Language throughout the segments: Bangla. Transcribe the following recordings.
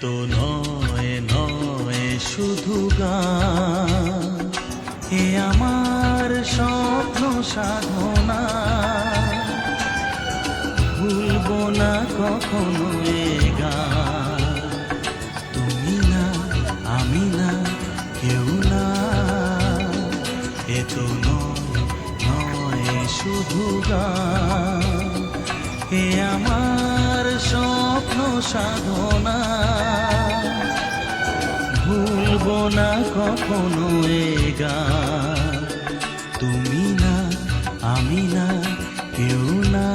তো নয় নয় শুধু গান, এ আমার স্বপ্ন সাধনা। ভুলবো না কখনো এ গান, তুমি না আমি না কেউ না। এ তো নয় নয় শুধু গান, এ আমার স্বপ্ন সাধনা। ভুলবো না কখনো এ গান, তুমি না আমি না কেউ না।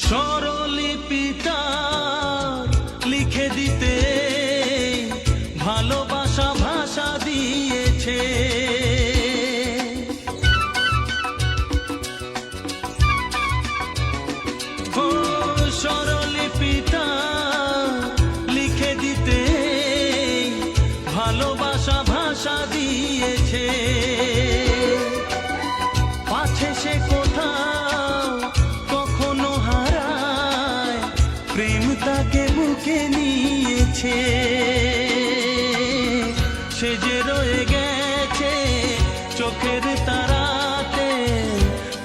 স্বরলিপিটা লিখে দিতে ভালোবাসা ভাষা দিয়েছে। ও স্বরলিপিটা লিখে দিতে ভালোবাসা ভাষা দিয়েছে। পাছে সে কোথাও কখনো হারায়, প্রেম তাকে বুকে নিয়েছে। সে যে রয়ে গেছে চোখের তারাতে,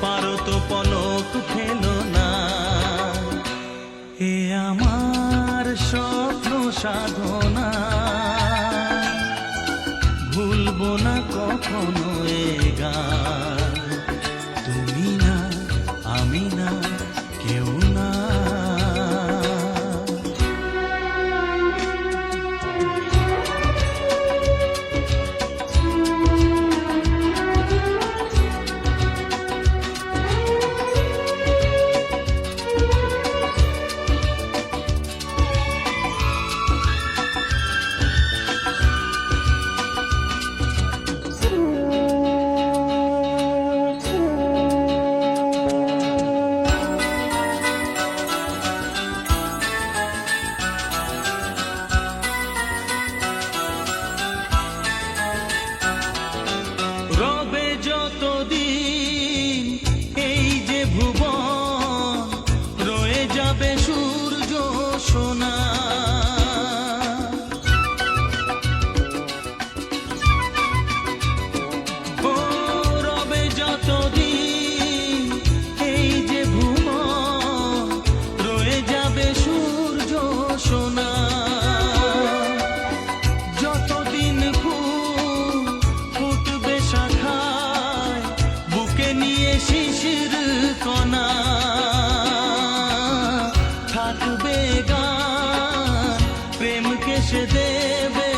পারো তো পলক ফেলো না। এ আমার স্বপ্ন সাধনা, ভুলবো না কখনো এ গান, তুমি না আমি না কেউ না। রবে যতদিন এই যে ভুবন, রয়ে যাবে সূর্য সোনা। ও রবে যতদিন এই যে ভুবন, রয়ে যাবে সূর্য সোনা। যতদিন ফুল ফুটবে শাখায়, বুকে নিয়ে শিশির কণা, থাকবে গান প্রেমকে সে দেবে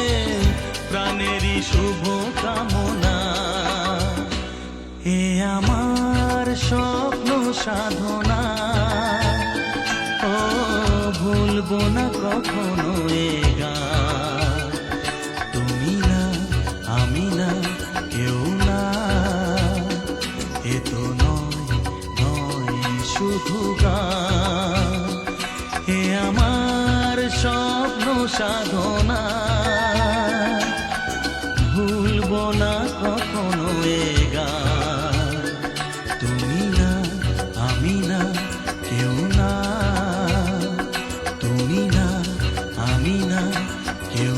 প্রাণেরই শুভ কামনা। এ আমার স্বপ্ন সাধনা, ও ভুলবো না কখনো এ গান, তুমি না আমি না কেউ না। এ তো নয় নয় শুধু গান, এ আমার স্বপ্ন সাধনা। ভুলবো না কখনো এ গান, তুমি না আমি না কেউ না, তুমি না আমি না কেউ